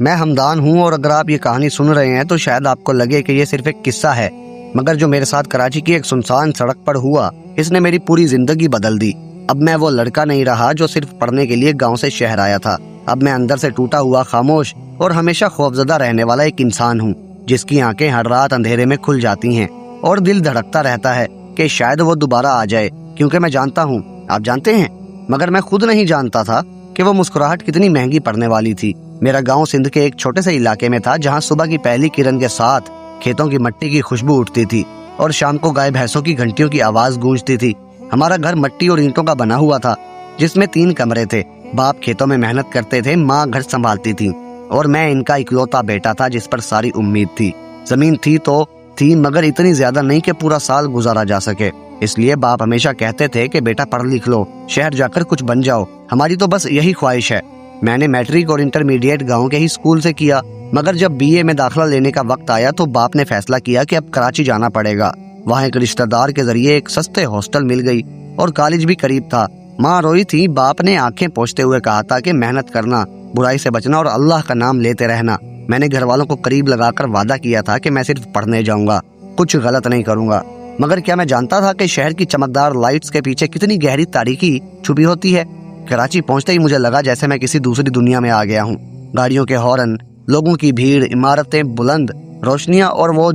میں ہمدان ہوں اور اگر آپ یہ کہانی سن رہے ہیں تو شاید آپ کو لگے کہ یہ صرف ایک قصہ ہے، مگر جو میرے ساتھ کراچی کی ایک سنسان سڑک پر ہوا اس نے میری پوری زندگی بدل دی۔ اب میں وہ لڑکا نہیں رہا جو صرف پڑھنے کے لیے گاؤں سے شہر آیا تھا۔ اب میں اندر سے ٹوٹا ہوا، خاموش اور ہمیشہ خوفزدہ رہنے والا ایک انسان ہوں، جس کی آنکھیں ہر رات اندھیرے میں کھل جاتی ہیں اور دل دھڑکتا رہتا ہے کہ شاید وہ دوبارہ آ جائے، کیونکہ میں جانتا ہوں، آپ جانتے ہیں، مگر میں خود نہیں جانتا تھا کہ وہ مسکراہٹ کتنی مہنگی پڑنے والی تھی۔ میرا گاؤں سندھ کے ایک چھوٹے سے علاقے میں تھا، جہاں صبح کی پہلی کرن کے ساتھ کھیتوں کی مٹی کی خوشبو اٹھتی تھی اور شام کو گائے بھینسوں کی گھنٹیوں کی آواز گونجتی تھی۔ ہمارا گھر مٹی اور اینٹوں کا بنا ہوا تھا، جس میں 3 کمرے تھے۔ باپ کھیتوں میں محنت کرتے تھے، ماں گھر سنبھالتی تھی، اور میں ان کا اکلوتا بیٹا تھا جس پر ساری امید تھی۔ زمین تھی تو تھی، مگر اتنی زیادہ نہیں کہ پورا سال گزارا جا سکے۔ اس لیے باپ ہمیشہ کہتے تھے کہ بیٹا پڑھ لکھ لو، شہر جا کر کچھ بن جاؤ، ہماری تو بس یہی خواہش ہے۔ میں نے میٹرک اور انٹرمیڈیٹ گاؤں کے ہی اسکول سے کیا، مگر جب بی اے میں داخلہ لینے کا وقت آیا تو باپ نے فیصلہ کیا کہ اب کراچی جانا پڑے گا۔ وہاں ایک رشتہ دار کے ذریعے ایک سستے ہاسٹل مل گئی اور کالج بھی قریب تھا۔ ماں روئی تھی، باپ نے آنکھیں پوچھتے ہوئے کہا تھا کہ محنت کرنا، برائی سے بچنا اور اللہ کا نام لیتے رہنا۔ میں نے گھر والوں کو قریب لگا کر وعدہ کیا تھا کہ میں صرف پڑھنے جاؤں گا، کچھ غلط نہیں کروں گا۔ مگر کیا میں جانتا تھا کہ شہر کی چمکدار لائٹس کے پیچھے کتنی گہری تاریکی چھپی ہوتی ہے۔ کراچی پہنچتے ہی مجھے لگا جیسے میں کسی دوسری دنیا میں آ گیا ہوں۔ گاڑیوں کے ہارن، لوگوں کی بھیڑ، عمارتیں بلند، روشنیاں اور وہ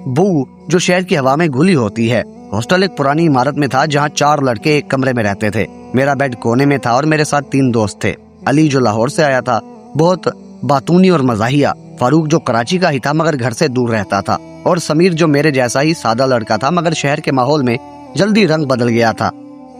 بو جو شہر کی ہوا میں گھلی ہوتی ہے۔ ہاسٹل ایک پرانی عمارت میں تھا جہاں 4 لڑکے ایک کمرے میں رہتے تھے۔ میرا بیڈ کونے میں تھا اور میرے ساتھ 3 دوست تھے۔ علی جو لاہور سے آیا تھا، بہت باتونی اور مزاحیہ، فاروق جو کراچی کا ہی تھا مگر گھر سے دور رہتا تھا، اور سمیر جو میرے جیسا ہی سادہ لڑکا تھا مگر شہر کے ماحول میں جلدی رنگ بدل گیا تھا۔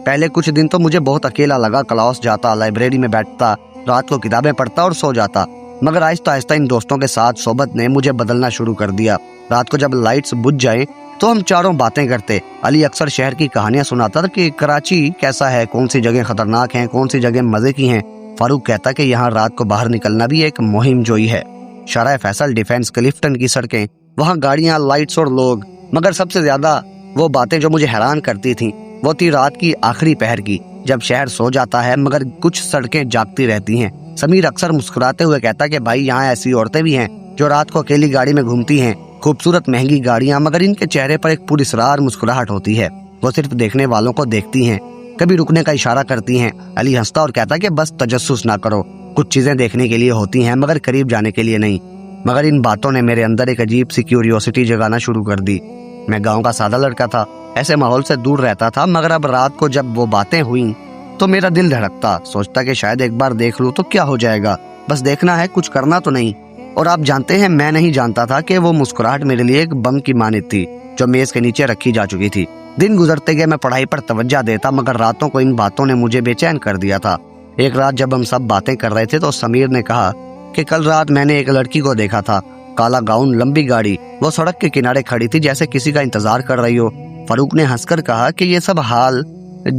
پہلے کچھ دن تو مجھے بہت اکیلا لگا، کلاس جاتا، لائبریری میں بیٹھتا، رات کو کتابیں پڑھتا اور سو جاتا، مگر آہستہ آہستہ ان دوستوں کے ساتھ صحبت نے مجھے بدلنا شروع کر دیا۔ رات کو جب لائٹس بجھ جائیں تو ہم چاروں باتیں کرتے۔ علی اکثر شہر کی کہانیاں سناتا تھا کہ کراچی کیسا ہے، کون سی جگہ خطرناک ہیں، کون سی جگہ مزے کی ہیں۔ فاروق کہتا کہ یہاں رات کو باہر نکلنا بھی ایک مہم جوئی ہے۔ شارع فیصل، ڈیفینس، کلفٹن کی سڑکیں، وہاں گاڑیاں، لائٹس اور لوگ، مگر سب سے زیادہ وہ باتیں جو مجھے حیران کرتی تھیں وہ تھی رات کی آخری پہر کی، جب شہر سو جاتا ہے مگر کچھ سڑکیں جاگتی رہتی ہیں۔ سمیر اکثر مسکراتے ہوئے کہتا کہ بھائی یہاں ایسی عورتیں بھی ہیں جو رات کو اکیلی گاڑی میں گھومتی ہیں، خوبصورت مہنگی گاڑیاں، مگر ان کے چہرے پر ایک پراسرار مسکراہٹ ہوتی ہے، وہ صرف دیکھنے والوں کو دیکھتی ہیں، کبھی رکنے کا اشارہ کرتی ہیں۔ علی ہنستا اور کہتا کہ بس تجسس نہ کرو، کچھ چیزیں دیکھنے کے لیے ہوتی ہیں مگر قریب جانے کے لیے نہیں۔ مگر ان باتوں نے میرے اندر ایک عجیب سی کیوریوسٹی جگانا شروع کر دی۔ میں گاؤں کا سادہ لڑکا تھا، ایسے ماحول سے دور رہتا تھا، مگر اب رات کو جب وہ باتیں ہوئیں تو میرا دل دھڑکتا، سوچتا کہ شاید ایک بار دیکھ لوں تو کیا ہو جائے گا، بس دیکھنا ہے، کچھ کرنا تو نہیں۔ اور آپ جانتے ہیں میں نہیں جانتا تھا کہ وہ مسکراہٹ میرے لیے ایک بم کی مانند تھی جو میز کے نیچے رکھی جا چکی تھی۔ دن گزرتے گئے میں پڑھائی پر توجہ دیتا، مگر راتوں کو ان باتوں نے مجھے بے چین کر دیا تھا۔ ایک رات جب ہم سب باتیں کر رہے تھے تو سمیر نے کہا کہ کل رات میں نے ایک لڑکی کو دیکھا تھا، کالا گاؤن، لمبی گاڑی، وہ سڑک کے کنارے کھڑی تھی جیسے کسی کا انتظار کر رہی ہو۔ فاروق نے ہنس کر کہا کہ یہ سب حال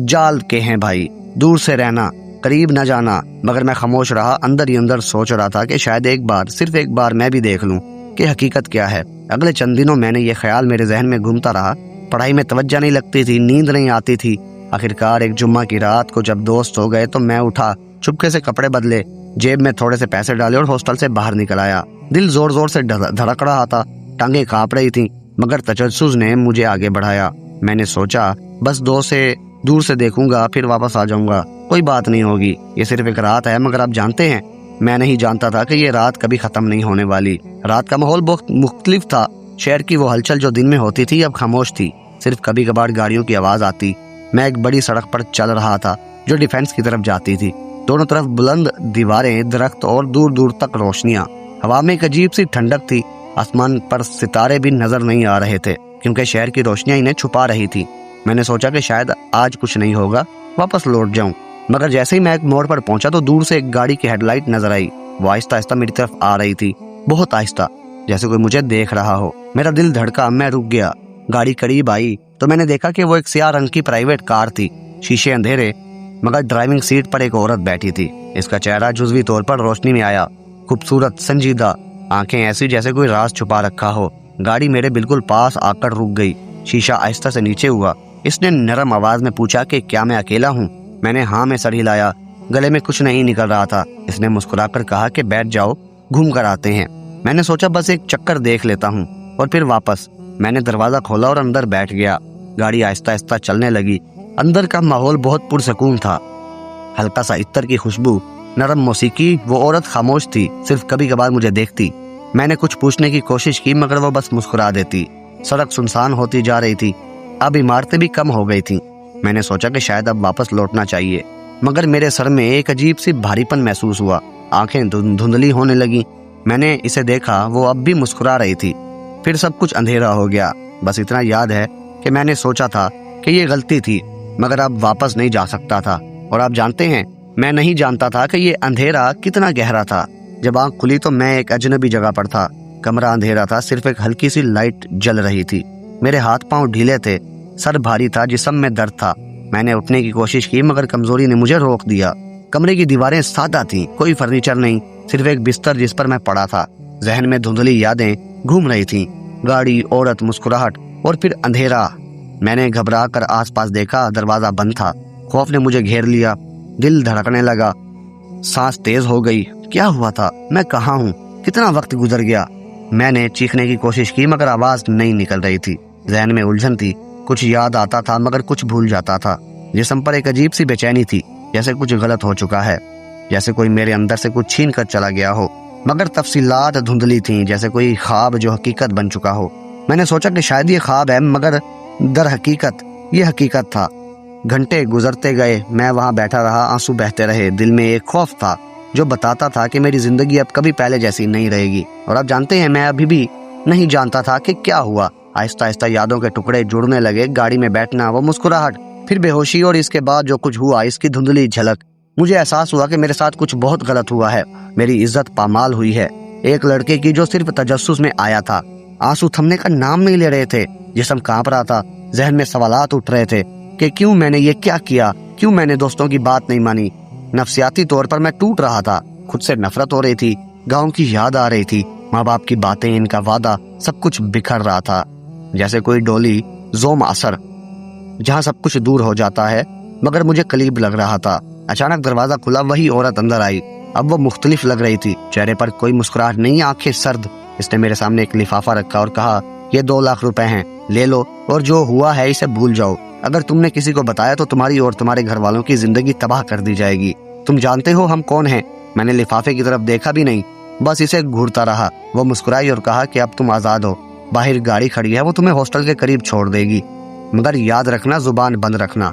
جال کے ہیں بھائی، دور سے رہنا، قریب نہ جانا، مگر میں خاموش رہا، اندر ہی اندر سوچ رہا تھا کہ شاید ایک بار، صرف ایک بار میں بھی دیکھ لوں کہ حقیقت کیا ہے۔ اگلے چند دنوں میں نے یہ خیال میرے ذہن میں گھومتا رہا، پڑھائی میں توجہ نہیں لگتی تھی، نیند نہیں آتی تھی۔ آخرکار ایک جمعہ کی رات کو جب دوست ہو گئے تو میں اٹھا، چپکے سے کپڑے بدلے، جیب میں تھوڑے سے پیسے ڈالے اور ہاسٹل سے باہر نکل آیا۔ دل زور زور سے دھڑک رہا تھا، ٹانگیں کانپ رہی تھیں، مگر تجسس نے مجھے آگے بڑھایا۔ میں نے سوچا بس دور سے دیکھوں گا، پھر واپس آ جاؤں گا، کوئی بات نہیں ہوگی، یہ صرف ایک رات ہے۔ مگر آپ جانتے ہیں میں نہیں جانتا تھا کہ یہ رات کبھی ختم نہیں ہونے والی۔ رات کا ماحول بہت مختلف تھا، شہر کی وہ ہلچل جو دن میں ہوتی تھی اب خاموش تھی، صرف کبھی کبھار گاڑیوں کی آواز آتی۔ میں ایک بڑی سڑک پر چل رہا تھا جو ڈیفینس کی طرف جاتی تھی، دونوں طرف بلند دیواریں، درخت اور دور دور تک روشنیاں۔ ہوا میں ایک عجیب سی ٹھنڈک تھی، آسمان پر ستارے بھی نظر نہیں آ رہے تھے کیونکہ شہر کی روشنیاں انہیں چھپا رہی تھی۔ میں نے سوچا کہ شاید آج کچھ نہیں ہوگا، واپس لوٹ جاؤں، مگر جیسے ہی میں ایک موڑ پر پہنچا تو دور سے ایک گاڑی کی ہیڈ لائٹ نظر آئی۔ وہ آہستہ آہستہ میری طرف آ رہی تھی، بہت آہستہ، جیسے کوئی مجھے دیکھ رہا ہو۔ میرا دل دھڑکا، میں رک گیا۔ گاڑی قریب آئی تو میں نے دیکھا کہ وہ ایک سیاہ رنگ کی پرائیویٹ کار تھی، شیشے اندھیرے، مگر ڈرائیونگ سیٹ پر ایک عورت بیٹھی تھی۔ اس کا چہرہ جزوی طور پر روشنی میں آیا، خوبصورت، سنجیدہ، آنکھیں ایسی جیسے کوئی راز چھپا رکھا ہو۔ گاڑی میرے بالکل پاس آ کر رک گئی، شیشہ آہستہ سے نیچے ہوا۔ اس نے نرم آواز میں پوچھا کہ کیا میں اکیلا ہوں؟ میں نے ہاں میں سر ہلایا، گلے میں کچھ نہیں نکل رہا تھا۔ اس نے مسکرا کر کہا کہ بیٹھ جاؤ، घूम कर आते हैं। मैंने सोचा बस एक चक्कर देख लेता हूँ और फिर वापस। मैंने दरवाजा खोला और अंदर बैठ गया। गाड़ी आहिस्ता आहिस्ता चलने लगी। अंदर का माहौल बहुत पुरसकून था। हल्का सा इत्तर की खुशबू, नरम मौसीकी। वो औरत खामोश थी, सिर्फ कभी कभार मुझे देखती। मैंने कुछ पूछने की कोशिश की मगर वो बस मुस्कुरा देती। सड़क सुनसान होती जा रही थी। अब इमारतें भी कम हो गई थी। मैंने सोचा कि शायद अब वापस लौटना चाहिए, मगर मेरे सर में एक अजीब सी भारीपन महसूस हुआ। आंखें धुंधली होने लगी। मैंने इसे देखा, वो अब भी मुस्कुरा रही थी। फिर सब कुछ अंधेरा हो गया। बस इतना याद है कि मैंने सोचा था कि ये गलती थी, मगर अब वापस नहीं जा सकता था। और आप जानते हैं, मैं नहीं जानता था कि ये अंधेरा कितना गहरा था। जब आंख खुली तो मैं एक अजनबी जगह पर था। कमरा अंधेरा था, सिर्फ एक हल्की सी लाइट जल रही थी। मेरे हाथ पांव ढीले थे, सर भारी था, जिस्म में दर्द था। मैंने उठने की कोशिश की मगर कमजोरी ने मुझे रोक दिया। कमरे की दीवारें सादा थीं, कोई फर्नीचर नहीं, सिर्फ एक बिस्तर जिस पर मैं पड़ा था। जहन में धुंधली यादें घूम रही थीं, गाड़ी, औरत, मुस्कुराहट और फिर अंधेरा। मैंने घबरा कर आसपास देखा, दरवाजा बंद था। खौफ ने मुझे घेर लिया, दिल धड़कने लगा, सांस तेज हो गई। क्या हुआ था? मैं कहाँ हूँ? कितना वक्त गुजर गया? मैंने चीखने की कोशिश की मगर आवाज नहीं निकल रही थी। जहन में उलझन थी, कुछ याद आता था मगर कुछ भूल जाता था। जिस्म पर एक अजीब सी बेचैनी थी, जैसे कुछ गलत हो चुका है, जैसे कोई मेरे अंदर से कुछ छीन कर चला गया हो। मगर तफसीलात धुंधली थीं, जैसे कोई ख्वाब जो हकीकत बन चुका हो। मैंने सोचा कि शायद ये ख्वाब है, मगर दर हकीकत ये हकीकत था। घंटे गुजरते गए, मैं वहां बैठा रहा, आंसू बहते रहे। दिल में एक खौफ था जो बताता था कि मेरी जिंदगी अब कभी पहले जैसी नहीं रहेगी। और आप जानते हैं, मैं अभी भी नहीं जानता था कि क्या हुआ। आहिस्ता आहिस्ता यादों के टुकड़े जुड़ने लगे। गाड़ी में बैठना, वो मुस्कुराहट, फिर बेहोशी, और इसके बाद जो कुछ हुआ, इसकी धुंधली झलक। मुझे एहसास हुआ कि मेरे साथ कुछ बहुत गलत हुआ है। मेरी इज्जत पामाल हुई है, एक लड़के की जो सिर्फ तजस्सुस में आया था। आंसू थमने का नाम नहीं ले रहे थे, जिस्म कांप रहा था। जहन में सवालात उठ रहे थे कि क्यों मैंने ये क्या किया, क्यों मैंने दोस्तों की बात नहीं मानी। नफसियाती तौर पर मैं टूट रहा था, खुद से नफरत हो रही थी, गाँव की याद आ रही थी, माँ बाप की बातें, इनका वादा, सब कुछ बिखर रहा था। जैसे कोई डोली जोम असर, जहाँ सब कुछ दूर हो जाता है मगर मुझे करीब लग रहा था। अचानक दरवाजा खुला, वही औरत अंदर आई। अब वो मुख्तलिफ लग रही थी, चेहरे पर कोई मुस्कुराहट नहीं, आंखें सर्द। इसने मेरे सामने एक लिफाफा रखा और कहा, ये 2 लाख रुपए हैं, ले लो और जो हुआ है इसे भूल जाओ। अगर तुमने किसी को बताया तो तुम्हारी और तुम्हारे घर वालों की जिंदगी तबाह कर दी जाएगी। तुम जानते हो हम कौन हैं? मैंने लिफाफे की तरफ देखा भी नहीं, बस इसे घूरता रहा। वो मुस्कुराई और कहा कि अब तुम आजाद हो, बाहर गाड़ी खड़ी है, वो तुम्हें हॉस्टल के करीब छोड़ देगी, मगर याद रखना, जुबान बंद रखना।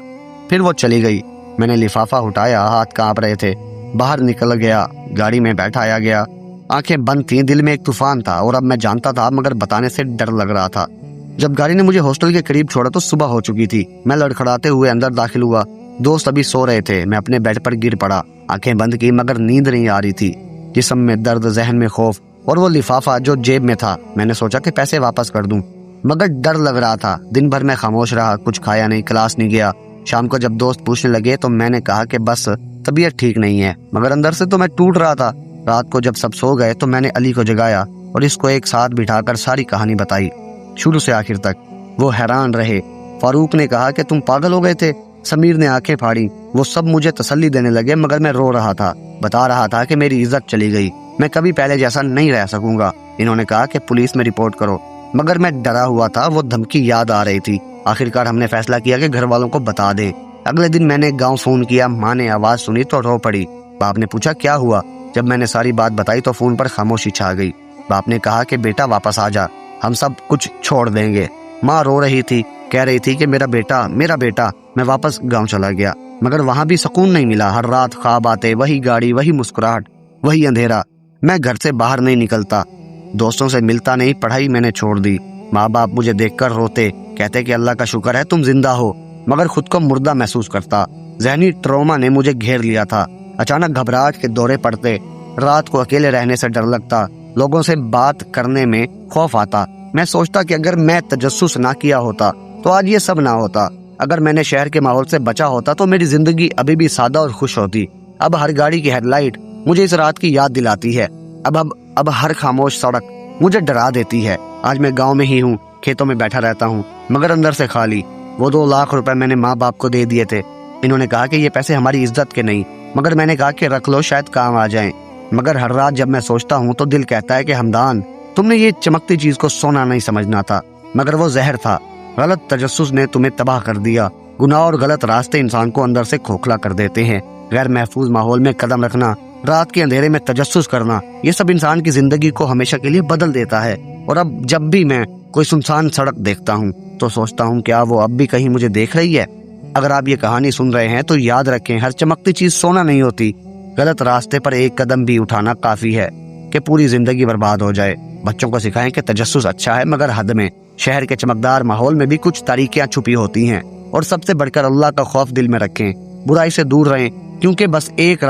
फिर वो चली गई। मैंने लिफाफा उठाया, हाथ कांप रहे थे। बाहर निकल गया, गाड़ी में बैठाया गया। आंखें बंद थीं, दिल में एक तूफान था और अब मैं जानता था मगर बताने से डर लग रहा था। जब गाड़ी ने मुझे हॉस्टल के करीब छोड़ा तो सुबह हो चुकी थी। मैं लड़खड़ाते हुए अंदर दाखिल हुआ। दोस्त अभी सो रहे थे। मैं अपने बेड पर गिर पड़ा, आंखें बंद की मगर नींद नहीं आ रही थी। जिस्म में दर्द, जहन में खौफ और वो लिफाफा जो जेब में था। मैंने सोचा कि पैसे वापस कर दूं, मगर डर लग रहा था। दिन भर मैं खामोश रहा, कुछ खाया नहीं, क्लास नहीं गया। शाम को जब दोस्त पूछने लगे तो मैंने कहा कि बस तबीयत ठीक नहीं है, मगर अंदर से तो मैं टूट रहा था। रात को जब सब सो गए तो मैंने अली को जगाया और इसको एक साथ बिठाकर सारी कहानी बताई, शुरू से आखिर तक। वो हैरान रहे। फारूक ने कहा कि तुम पागल हो गए थे। समीर ने आंखें फाड़ी। वो सब मुझे तसल्ली देने लगे मगर मैं रो रहा था, बता रहा था कि मेरी इज्जत चली गई, मैं कभी पहले जैसा नहीं रह सकूंगा। इन्होंने कहा कि पुलिस में रिपोर्ट करो, मगर मैं डरा हुआ था। वो धमकी याद आ रही थी। आखिरकार हमने फैसला किया कि घर वालों को बता दें। अगले दिन मैंने गांव फोन किया। माँ ने आवाज सुनी तो रो पड़ी। बाप ने पूछा क्या हुआ। जब मैंने सारी बात बताई तो फोन पर खामोशी छा गई। बाप ने कहा कि बेटा वापस आ जा, हम सब कुछ छोड़ देंगे। माँ रो रही थी, कह रही थी कि मेरा बेटा। मैं वापस गांव चला गया, मगर वहां भी सुकून नहीं मिला। हर रात ख्वाब आते, वही गाड़ी, वही मुस्कुराहट, वही अंधेरा। मैं घर से बाहर नहीं निकलता, दोस्तों से मिलता नहीं, पढ़ाई मैंने छोड़ दी। माँ बाप मुझे देखकर रोते, कहते कि अल्लाह का शुक्र है तुम जिंदा हो, मगर खुद को मुर्दा महसूस करता। जहनी ट्रॉमा ने मुझे घेर लिया था। अचानक घबराहट के दौरे पड़ते, रात को अकेले रहने से डर लगता, लोगों से बात करने में खौफ आता। मैं सोचता कि अगर मैं तजस्सुस ना किया होता तो आज ये सब ना होता। अगर मैंने शहर के माहौल से बचा होता तो मेरी जिंदगी अभी भी सादा और खुश होती। अब हर गाड़ी की हेडलाइट मुझे इस रात की याद दिलाती है। अब हर खामोश सड़क मुझे डरा देती है। आज मैं गांव में ही हूँ, खेतों में बैठा रहता हूँ, मगर अंदर से खाली। वो 2 लाख रुपए मैंने माँ बाप को दे दिए थे। इन्होंने कहा कि ये पैसे हमारी इज्जत के नहीं, मगर मैंने कहा कि रख लो, शायद काम आ जाएं। मगर हर रात जब मैं सोचता हूँ तो दिल कहता है कि हमदान, तुमने ये चमकती चीज को सोना नहीं समझना था, मगर वो जहर था। गलत तजस्सुस ने तुम्हें तबाह कर दिया। गुनाह और गलत रास्ते इंसान को अंदर से खोखला कर देते हैं। गैर महफूज माहौल में कदम रखना, रात के अंधेरे में तजस्सुस करना, ये सब इंसान की जिंदगी को हमेशा के लिए बदल देता है। और अब जब भी मैं कोई सुनसान सड़क देखता हूँ तो सोचता हूँ क्या वो अब भी कहीं मुझे देख रही है। अगर आप ये कहानी सुन रहे हैं तो याद रखें, हर चमकती चीज सोना नहीं होती। गलत रास्ते पर एक कदम भी उठाना काफी है कि पूरी जिंदगी बर्बाद हो जाए। बच्चों को सिखाएं कि तजस्सुस अच्छा है मगर हद में। शहर के चमकदार माहौल में भी कुछ तारीकियां छुपी होती हैं। और सबसे बढ़कर अल्लाह का खौफ दिल में रखें। बुराई से दूर रहें, क्योंकि बस एक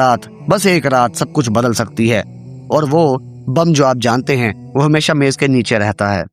रात सब कुछ बदल सकती है। और वो बम जो आप जानते हैं वो हमेशा मेज के नीचे रहता है।